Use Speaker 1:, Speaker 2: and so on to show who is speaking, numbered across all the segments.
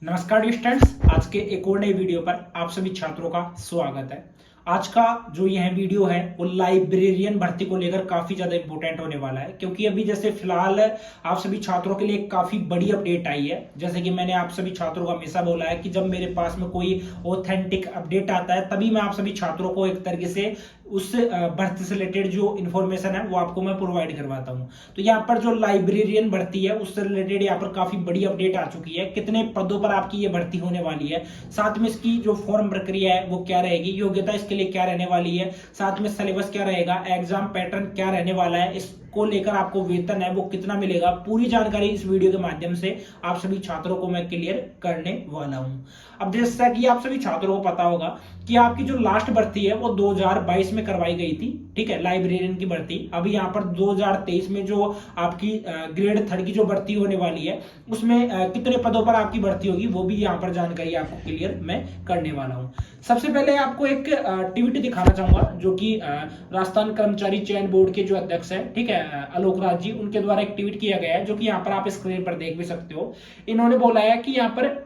Speaker 1: नमस्कार स्टूडेंट्स, आज के एक और नई वीडियो पर आप सभी छात्रों का स्वागत है। आज का जो यह वीडियो है वो लाइब्रेरियन भर्ती को लेकर काफी ज्यादा इंपॉर्टेंट होने वाला है, क्योंकि अभी जैसे फिलहाल आप सभी छात्रों के लिए काफी बड़ी अपडेट आई है। जैसे कि मैंने आप सभी छात्रों को हमेशा बोला है कि जब मेरे पास में कोई ऑथेंटिक अपडेट आता है तभी मैं आप सभी छात्रों को एक तरीके से उस भर्ती से रिलेटेड जो इन्फॉर्मेशन है वो आपको मैं प्रोवाइड करवाता हूँ। तो यहाँ पर जो लाइब्रेरियन भर्ती है उससे रिलेटेड यहाँ पर काफी बड़ी अपडेट आ चुकी है। कितने पदों पर आपकी ये भर्ती होने वाली है, साथ में इसकी जो फॉर्म प्रक्रिया है वो क्या रहेगी, योग्यता इसके लिए क्या रहने वाली है, साथ में सिलेबस क्या रहेगा, एग्जाम पैटर्न क्या रहने वाला है, इसको लेकर आपको वेतन है वो कितना मिलेगा, पूरी जानकारी इस वीडियो के माध्यम से आप सभी छात्रों को मैं क्लियर करने वाला हूं। अब जैसा कि आप सभी छात्रों को पता होगा कि आपकी जो लास्ट भर्ती है वो 2022 में करवाई गई थी, ठीक है, लाइब्रेरियन की भर्ती। अभी यहाँ पर 2023 में जो आपकी ग्रेड 3 की जो भर्ती होने वाली है उसमें कितने पदों पर आपकी भर्ती होगी वो भी यहाँ पर जानकारी आपको क्लियर मैं करने वाला हूँ। सबसे पहले आपको एक एक्टिविटी दिखाना चाहूंगा जो कि राजस्थान कर्मचारी चयन बोर्ड के जो अध्यक्ष है, ठीक है, आलोक राज जी, उनके द्वारा एक्टिवेट किया गया है, जो कि यहाँ पर आप स्क्रीन पर देख भी सकते हो। इन्होंने बोला है कि यहाँ पर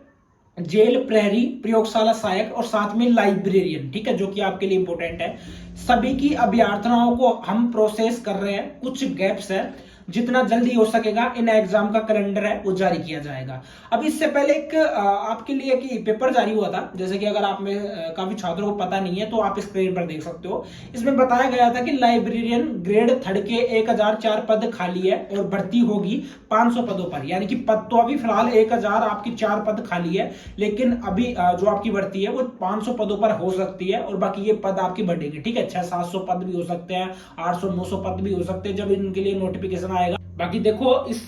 Speaker 1: जेल प्रहरी, प्रयोगशाला सहायक और साथ में लाइब्रेरियन, ठीक है, जो कि आपके लिए इंपॉर्टेंट है, सभी की अभ्यर्थियों को हम प्रोसेस कर रहे हैं। कुछ गैप्स है, जितना जल्दी हो सकेगा इन एग्जाम का कैलेंडर है वो जारी किया जाएगा। अब इससे पहले एक आपके लिए कि पेपर जारी हुआ था, जैसे कि अगर आप में काफी छात्रों को पता नहीं है तो आप स्क्रीन पर देख सकते हो। इसमें बताया गया था कि लाइब्रेरियन ग्रेड 3 के 1004 पद खाली है और भर्ती होगी 500 पदों पर। यानी कि पद तो अभी फिलहाल 1000 आपकी 4 पद खाली है, लेकिन अभी जो आपकी भर्ती है वो 500 पदों पर हो सकती है और बाकी ये पद आपकी बढ़ेंगे, ठीक है। 600-700 पद भी हो सकते हैं, 800-900 पद भी हो सकते हैं जब इनके लिए नोटिफिकेशन आएगा। बाकी देखो इस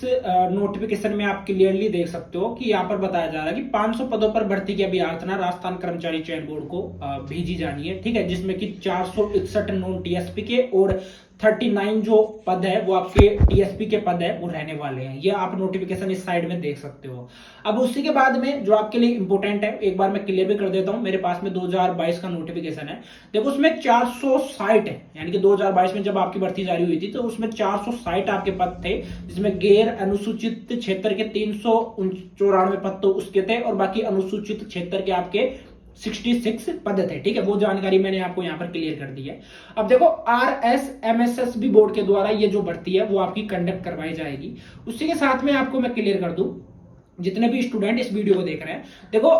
Speaker 1: नोटिफिकेशन में आप क्लियरली देख सकते हो कि यहाँ पर बताया जा रहा है कि 500 पदों पर भर्ती की अभ्यर्थना राजस्थान कर्मचारी चयन बोर्ड को भेजी जानी है, ठीक है, जिसमें कि 461 नॉन टीएसपी के और 39 जो पद है वो आपके टीएसपी के पद है वो रहने वाले हैं। ये आप नोटिफिकेशन इस साइड में देख सकते हो। अब उसी के बाद में जो आपके लिए इंपॉर्टेंट है, एक बार मैं क्लियर भी कर देता हूं, मेरे पास में 2022 का नोटिफिकेशन है। देखो उसमें 460 है, यानी कि 2022 में जब आपकी भर्ती जारी हुई थी तो उसमें 460 आपके पद थे, जिसमें गैर अनुसूचित क्षेत्र के 394 पद तो उसके थे और बाकी अनुसूचित क्षेत्र के आपके 66 पद थे, ठीक है। वो जानकारी मैंने आपको यहां पर क्लियर कर दी है। अब देखो RSMSSB बोर्ड के द्वारा ये जो भर्ती है वो आपकी कंडक्ट करवाई जाएगी। उसी के साथ में आपको मैं क्लियर कर दूं, जितने भी स्टूडेंट इस वीडियो को देख रहे हैं, देखो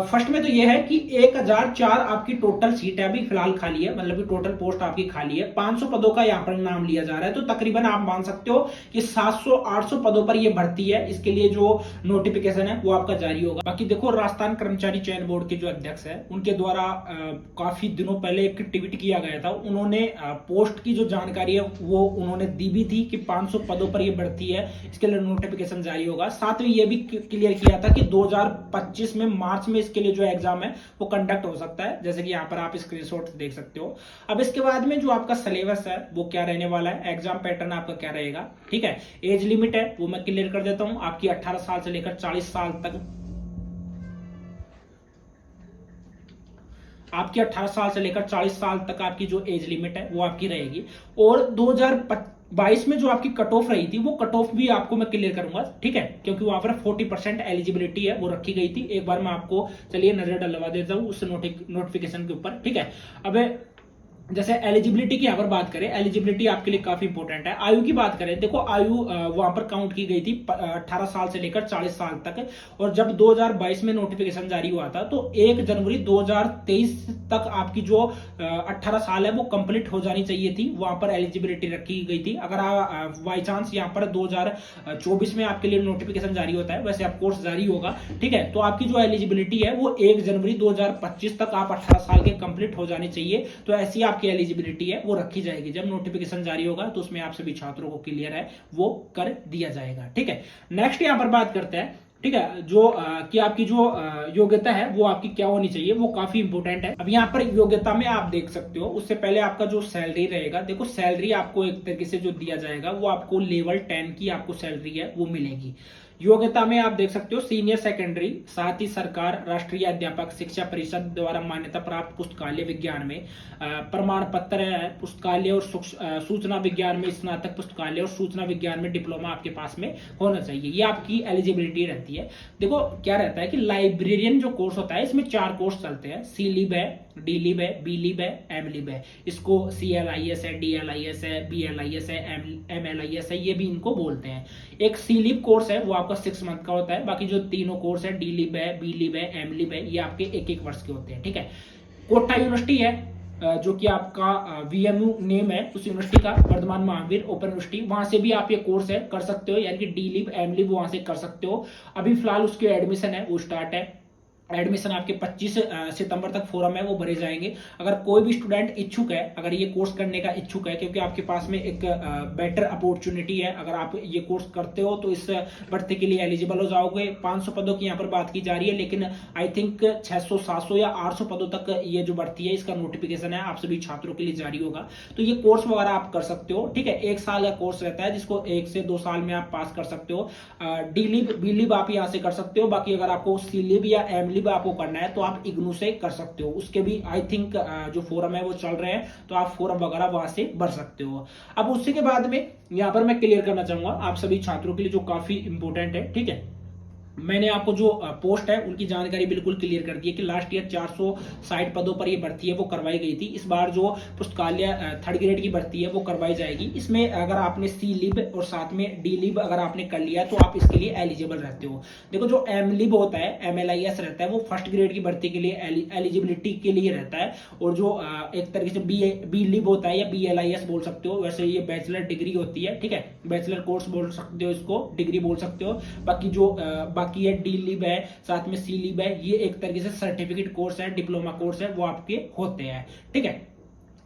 Speaker 1: फर्स्ट में तो ये है कि 1004 आपकी टोटल सीट है अभी फिलहाल खाली है, मतलब कि टोटल पोस्ट आपकी खाली है। 500 पदों का यहाँ पर नाम लिया जा रहा है, तो तकरीबन आप मान सकते हो कि 700-800 पदों पर ये भर्ती है। इसके लिए जो नोटिफिकेशन है वो आपका जारी होगा। बाकी देखो राजस्थान कर्मचारी चयन बोर्ड के जो अध्यक्ष है उनके द्वारा काफी दिनों पहले एक ट्वीट किया गया था। उन्होंने पोस्ट की जो जानकारी है वो उन्होंने दी भी थी कि 500 पदों पर यह भर्ती है, इसके लिए नोटिफिकेशन जारी होगा। साथ में यह भी क्लियर किया था कि 2025 में मार्च में इसके लिए जो एग्जाम है वो कंडक्ट हो सकता है, जैसे कि यहां पर आप स्क्रीनशॉट देख सकते हो। अब इसके बाद में जो आपका सिलेबस है वो क्या रहने वाला है, एग्जाम पैटर्न आपका क्या रहेगा, ठीक है। एज लिमिट है वो मैं क्लियर कर देता हूं, आपकी 18 साल से लेकर 40 साल तक, आपकी 18 साल से लेकर 40 साल तक आपकी जो एज लिमिट है वो आपकी रहेगी। और 2022 में जो आपकी कट ऑफ रही थी वो कट ऑफ भी आपको मैं क्लियर करूंगा, ठीक है, क्योंकि वहां पर 40% एलिजिबिलिटी है वो रखी गई थी। एक बार मैं आपको चलिए नजर डलवा देता हूं उस नोटिफिकेशन के ऊपर, ठीक है। अब जैसे एलिजिबिलिटी की यहां पर बात करें, एलिजिबिलिटी आपके लिए काफी इंपॉर्टेंट है। आयु की बात करें, देखो आयु वहां पर काउंट की गई थी 18 साल से लेकर 40 साल तक, और जब 2022 में नोटिफिकेशन जारी हुआ था तो 1 जनवरी 2023 तक आपकी जो 18 साल है वो कंप्लीट हो जानी चाहिए थी, वहां पर एलिजिबिलिटी रखी गई थी। अगर बाई चांस यहाँ पर 2024 में आपके लिए नोटिफिकेशन जारी होता है, वैसे ऑफकोर्स जारी होगा, ठीक है, तो आपकी जो एलिजिबिलिटी है वो 1 जनवरी 2025 तक आप 18 साल के कंप्लीट हो जानी चाहिए। तो ऐसी आपकी एलिजिबिलिटी है वो रखी जाएगी। जब नोटिफिकेशन जारी होगा तो उसमें आप सभी छात्रों को क्लियर है वो कर दिया जाएगा, ठीक है। नेक्स्ट यहां पर बात करते हैं, ठीक है, जो कि आपकी जो योग्यता है वो आपकी क्या होनी चाहिए, वो काफी इंपॉर्टेंट है। अब यहाँ पर योग्यता में आप देख सकते हो, उससे पहले आपका जो सैलरी रहेगा, देखो सैलरी आपको एक तरीके से जो दिया जाएगा वो आपको लेवल 10 की आपको सैलरी है वो मिलेगी। योग्यता में आप देख सकते हो सीनियर सेकेंडरी, साथ ही सरकार राष्ट्रीय अध्यापक शिक्षा परिषद द्वारा मान्यता प्राप्त पुस्तकालय विज्ञान में प्रमाण पत्र है, पुस्तकालय और सूचना विज्ञान में स्नातक, पुस्तकालय और सूचना विज्ञान में डिप्लोमा आपके पास में होना चाहिए। ये आपकी एलिजिबिलिटी रहती है। देखो क्या रहता है कि लाइब्रेरियन जो कोर्स होता है इसमें 4 कोर्स चलते हैं, सी लिब है, डी लिब है, बी लिब है, एम लिब है। इसको CLIS है, DLIS है, BLIS है, MLIS है, ये भी इनको बोलते हैं। एक सी लिब कोर्स है वो आपका 6 मंथ का होता है। बाकी जो तीनों कोर्स है, डी लिब है, बी लिब है, एम लिब है, ये आपके 1-1 वर्ष के होते हैं। ठीक है। कोटा यूनिवर्सिटी है जो कि आपका VMU नेम है उस यूनिवर्सिटी का, वर्धमान महावीर ओपन यूनिवर्सिटी, वहां से भी आप ये कोर्स है कर सकते हो, यानी कि डी लिब एम लिब वहां से कर सकते हो। अभी फिलहाल उसके एडमिशन है वो स्टार्ट है। एडमिशन आपके 25 सितंबर तक फोरम है वो भरे जाएंगे। अगर कोई भी स्टूडेंट इच्छुक है, अगर ये कोर्स करने का इच्छुक है, क्योंकि आपके पास में एक बेटर अपॉर्चुनिटी है, अगर आप ये कोर्स करते हो तो इस भर्ती के लिए एलिजिबल हो जाओगे। 500 पदों की यहाँ पर बात की जा रही है, लेकिन आई थिंक 600, 700 या 800 पदों तक ये जो भर्ती है इसका नोटिफिकेशन है आप सभी छात्रों के लिए जारी होगा। तो ये कोर्स वगैरह आप कर सकते हो। ठीक है। 1 साल का कोर्स रहता है जिसको 1 से 2 साल में आप पास कर सकते हो। डी लिब बी लिब आप यहाँ से कर सकते हो। बाकी अगर आपको सी लिब या एम लिब आपको करना है तो आप इग्नू से कर सकते हो। उसके भी आई थिंक जो फोरम है वो चल रहे हैं, तो आप फोरम वगैरह वहां से भर सकते हो। अब उसी के बाद में यहां पर मैं क्लियर करना चाहूंगा आप सभी छात्रों के लिए जो काफी इंपोर्टेंट है। ठीक है। मैंने आपको जो पोस्ट है उनकी जानकारी बिल्कुल क्लियर कर दी है कि लास्ट ईयर 460 पदों पर ये भर्ती है वो करवाई गई थी। इस बार जो पुस्तकालय 3rd ग्रेड की भर्ती है वो करवाई जाएगी। इसमें अगर आपने सी लिब और साथ में डी लिब अगर आपने कर लिया तो आप इसके लिए एलिजिबल रहते हो। देखो जो एम लिब होता है, MLIS रहता है, वो 1st ग्रेड की भर्ती के लिए एलिजिबिलिटी के लिए रहता है। और जो एक तरीके से बी लिब होता है या BLIS बोल सकते हो, वैसे ये बैचलर डिग्री होती है। ठीक है। बैचलर कोर्स बोल सकते हो, इसको डिग्री बोल सकते हो। बाकी जो बाकी है डी लिब है, साथ में सी लिब है, ये एक तरीके से सर्टिफिकेट कोर्स है, डिप्लोमा कोर्स है, वो आपके होते हैं। ठीक है।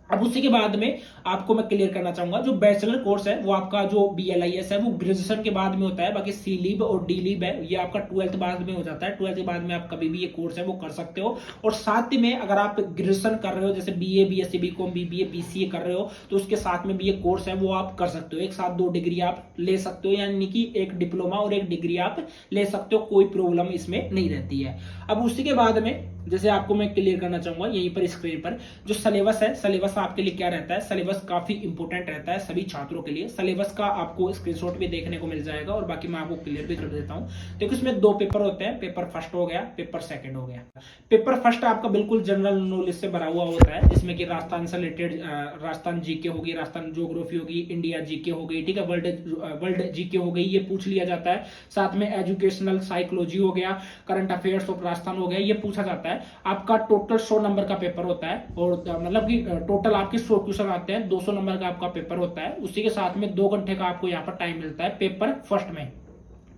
Speaker 1: अब उसी के बाद में आपको मैं क्लियर करना चाहूंगा जो बैचलर कोर्स है वो आपका जो BLIS है वो ग्रेजुएशन के बाद में होता है। बाकी सी लिब और डी लिब है ये आपका 12th बाद में हो जाता है। 12th के बाद में आप कभी भी ये कोर्स है वो कर सकते हो। और साथ ही में अगर आप ग्रेजुएशन कर रहे हो, जैसे BA BSc BCom BBA BCA कर रहे हो, तो उसके साथ में भी ये कोर्स है वो आप कर सकते हो। एक साथ 2 डिग्री आप ले सकते हो, यानी कि एक डिप्लोमा और एक डिग्री आप ले सकते हो, कोई प्रॉब्लम इसमें नहीं रहती है। अब उसी के बाद में जैसे आपको मैं क्लियर करना चाहूंगा यहीं पर स्क्रीन पर जो सिलेबस है, सिलेबस आपके लिए क्या रहता है। सिलेबस काफी इंपोर्टेंट रहता है सभी छात्रों के लिए। सिलेबस का आपको स्क्रीनशॉट भी देखने को मिल जाएगा और बाकी मैं आपको क्लियर भी कर देता हूं। देखो इसमें 2 पेपर होते हैं, पेपर फर्स्ट हो गया, पेपर सेकंड हो गया। पेपर फर्स्ट आपका बिल्कुल जनरल नॉलेज से भरा हुआ होता है, जिसमें कि राजस्थान से रिलेटेड राजस्थान जीके होगी, राजस्थान ज्योग्राफी होगी, इंडिया जीके हो गई। ठीक है। वर्ल्ड जीके हो गई, ये पूछ लिया जाता है। साथ में एजुकेशनल साइकोलॉजी हो गया, करंट अफेयर्स ऑफ राजस्थान हो गया, ये पूछा जाता है। आपका टोटल 100 नंबर का पेपर होता है और मतलब कि टोटल आपके 100 क्वेश्चन आते हैं। 200 नंबर का आपका पेपर होता है। उसी के साथ में 2 घंटे का आपको यहाँ पर टाइम मिलता है पेपर फर्स्ट में।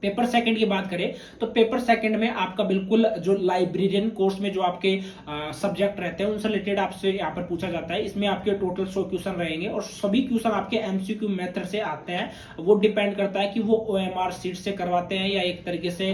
Speaker 1: पेपर सेकंड की बात करें तो पेपर सेकंड में आपका बिल्कुल जो लाइब्रेरियन कोर्स में जो आपके सब्जेक्ट रहते हैं उनसे रिलेटेड आपसे यहाँ पर पूछा जाता है। इसमें आपके टोटल 100 क्वेश्चन रहेंगे और सभी क्वेश्चन आपके MCQ मेथड से आते हैं। वो डिपेंड करता है कि वो OMR सीट से करवाते हैं या एक तरीके से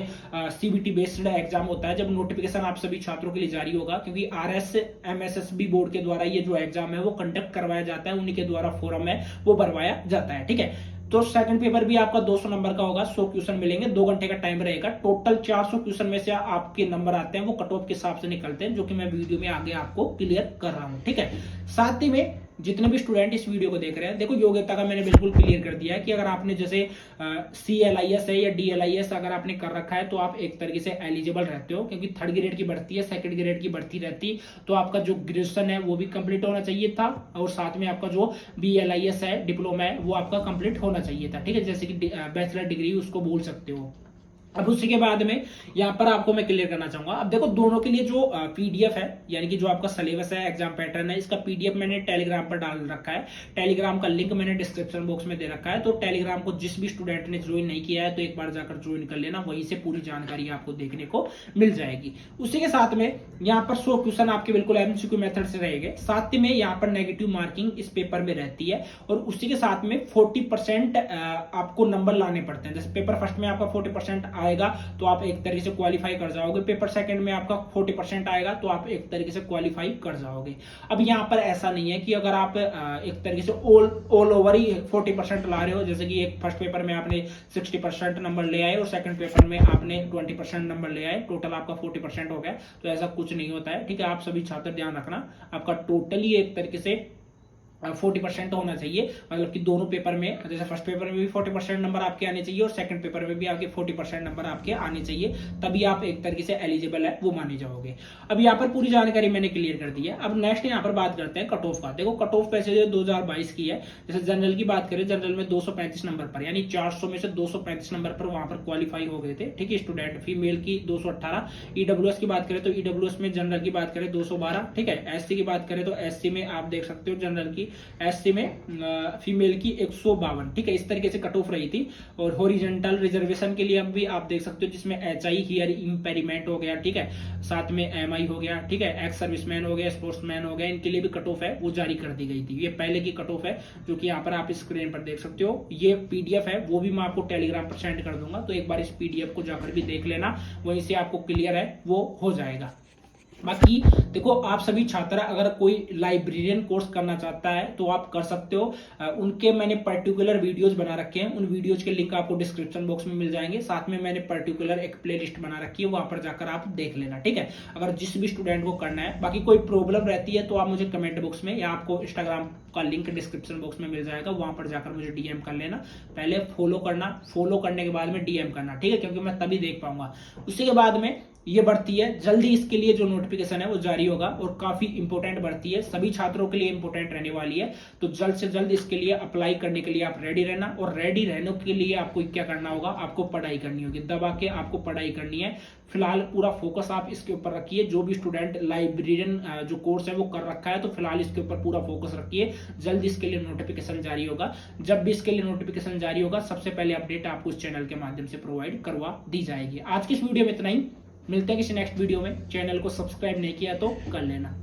Speaker 1: CBT बेस्ड एग्जाम होता है। जब नोटिफिकेशन आप सभी छात्रों के लिए जारी होगा, क्योंकि RS MSSB बोर्ड के द्वारा ये जो एग्जाम है वो कंडक्ट करवाया जाता है, उन्हीं के द्वारा फॉर्म है वो भरवाया जाता है। ठीक है। तो सेकंड पेपर भी आपका 200 नंबर का होगा, 100 क्वेश्चन मिलेंगे, 2 घंटे का टाइम रहेगा। टोटल 400 क्वेश्चन में से आपके नंबर आते हैं वो कट ऑफ के हिसाब से निकलते हैं, जो कि मैं वीडियो में आगे आपको क्लियर कर रहा हूं। ठीक है। साथ ही में जितने भी स्टूडेंट इस वीडियो को देख रहे हैं, देखो योग्यता का मैंने बिल्कुल क्लियर कर दिया है कि अगर आपने जैसे CLIS है या DLIS अगर आपने कर रखा है तो आप एक तरीके से एलिजिबल रहते हो, क्योंकि 3rd ग्रेड की भर्ती है, 2nd ग्रेड की भर्ती रहती, तो आपका जो ग्रेजुएशन है वो भी कंप्लीट होना चाहिए था और साथ में आपका जो BLIS है डिप्लोमा है वो आपका कंप्लीट होना चाहिए था। ठीक है। जैसे कि बैचलर डिग्री उसको बोल सकते हो। अब उसी के बाद में यहाँ पर आपको मैं क्लियर करना चाहूंगा। अब देखो दोनों के लिए जो PDF है, यानी कि जो आपका सिलेबस है, एग्जाम पैटर्न है, इसका PDF मैंने टेलीग्राम पर डाल रखा है। टेलीग्राम का लिंक मैंने डिस्क्रिप्शन बॉक्स में दे रखा है। तो टेलीग्राम को जिस भी स्टूडेंट ने ज्वाइन नहीं किया है तो एक बार जाकर ज्वाइन कर लेना, वहीं से पूरी जानकारी आपको देखने को मिल जाएगी। उसी के साथ में यहाँ पर 100 क्वेश्चन आपके बिल्कुल MCQ मेथड से रहेंगे। साथ में यहाँ पर नेगेटिव मार्किंग इस पेपर में रहती है और उसी के साथ में 40% आपको नंबर लाने पड़ते हैं। जैसे पेपर फर्स्ट में आपका 40% आएगा तो आप एक तरीके से क्वालिफाई कर जाओगे। पेपर सेकंड में आपका 40% आएगा तो आप एक तरीके से क्वालिफाई कर जाओगे। अब यहाँ पर ऐसा नहीं है कि अगर आप एक तरीके से ऑल ओवर ही 40% ला रहे हो, जैसे कि एक फर्स्ट पेपर में आपने 60% नंबर ले आए और सेकंड पेपर में आपने 20% नंबर ले आए, टोटल आपका 40% हो गया, तो ऐसा कुछ नहीं होता है। ठीक है, आप सभी छात्र ध्यान रखना, आपका टोटली एक तरीके से 40% होना चाहिए, मतलब कि दोनों पेपर में, जैसे फर्स्ट पेपर में भी 40% नंबर आपके आने चाहिए और सेकंड पेपर में भी आपके 40% नंबर आपके आने चाहिए, तभी आप एक तरीके से एलिजिबल है वो माने जाओगे। अब यहाँ पर पूरी जानकारी मैंने क्लियर कर दी है। अब नेक्स्ट यहाँ पर बात करते हैं कट ऑफ का। देखो कट ऑफ वैसे 2022 की है। जैसे जनरल की बात करें, जनरल में 235 नंबर पर, यानी 400 में से 235 नंबर पर वहां पर क्वालिफाई हो गए थे। ठीक है, स्टूडेंट। फीमेल की 218। ईडब्ल्यूएस की बात करें तो ईडब्ल्यूएस में जनरल की बात करें 212। ठीक है, एससी की बात करें तो एससी में आप देख सकते हो जनरल की, एससी में फीमेल की 152। ठीक है, इस तरीके से कट ऑफ रही थी। और हॉरिजॉन्टल रिजर्वेशन के लिए अब भी आप देख सकते हो, जिसमें एचआई हियर इंपेरिमेंट हो गया, ठीक है, साथ में एमआई हो गया, ठीक है, एक्स सर्विसमैन हो गया, स्पोर्ट्समैन हो गया, इनके लिए भी कट ऑफ है वो जारी कर दी गई थी। ये पहले की कट ऑफ है जो कि यहाँ पर आप स्क्रीन पर देख सकते हो। ये पीडीएफ है, वो भी मैं आपको टेलीग्राम पर सेंड कर दूंगा, तो एक बार इस पीडीएफ को जाकर भी देख लेना, वहीं से आपको क्लियर है वो हो जाएगा। बाकी देखो, आप सभी छात्र अगर कोई लाइब्रेरियन कोर्स करना चाहता है तो आप कर सकते हो। उनके मैंने पर्टिकुलर वीडियोस बना रखे हैं, उन वीडियोस के लिंक आपको डिस्क्रिप्शन बॉक्स में मिल जाएंगे। साथ में मैंने पर्टिकुलर एक प्लेलिस्ट बना रखी है, वहां पर जाकर आप देख लेना। ठीक है, अगर जिस भी स्टूडेंट को करना है। बाकी कोई प्रॉब्लम रहती है तो आप मुझे कमेंट बॉक्स में या आपको इंस्टाग्राम का लिंक डिस्क्रिप्शन बॉक्स में मिल जाएगा, वहां पर जाकर मुझे डीएम कर लेना। पहले फॉलो करना, फॉलो करने के बाद में डीएम करना। ठीक है, क्योंकि मैं तभी देख पाऊंगा। उसी के बाद में ये बढ़ती है, जल्दी इसके लिए जो नोटिफिकेशन है वो जारी होगा और काफी इंपॉर्टेंट बढ़ती है, सभी छात्रों के लिए इंपॉर्टेंट रहने वाली है। तो जल्द से जल्द इसके लिए अप्लाई करने के लिए आप रेडी रहना। और रेडी रहने के लिए आपको क्या करना होगा, आपको पढ़ाई करनी होगी, दबा के आपको पढ़ाई करनी है। फिलहाल पूरा फोकस आप इसके ऊपर रखिए। जो भी स्टूडेंट लाइब्रेरियन जो कोर्स है वो कर रखा है तो फिलहाल इसके ऊपर पूरा फोकस रखिए। जल्द इसके लिए नोटिफिकेशन जारी होगा। जब भी इसके लिए नोटिफिकेशन जारी होगा, सबसे पहले अपडेट आपको इस चैनल के माध्यम से प्रोवाइड करवा दी जाएगी। आज की इस वीडियो में इतना ही, मिलते हैं किसी नेक्स्ट वीडियो में। चैनल को सब्सक्राइब नहीं किया तो कर लेना।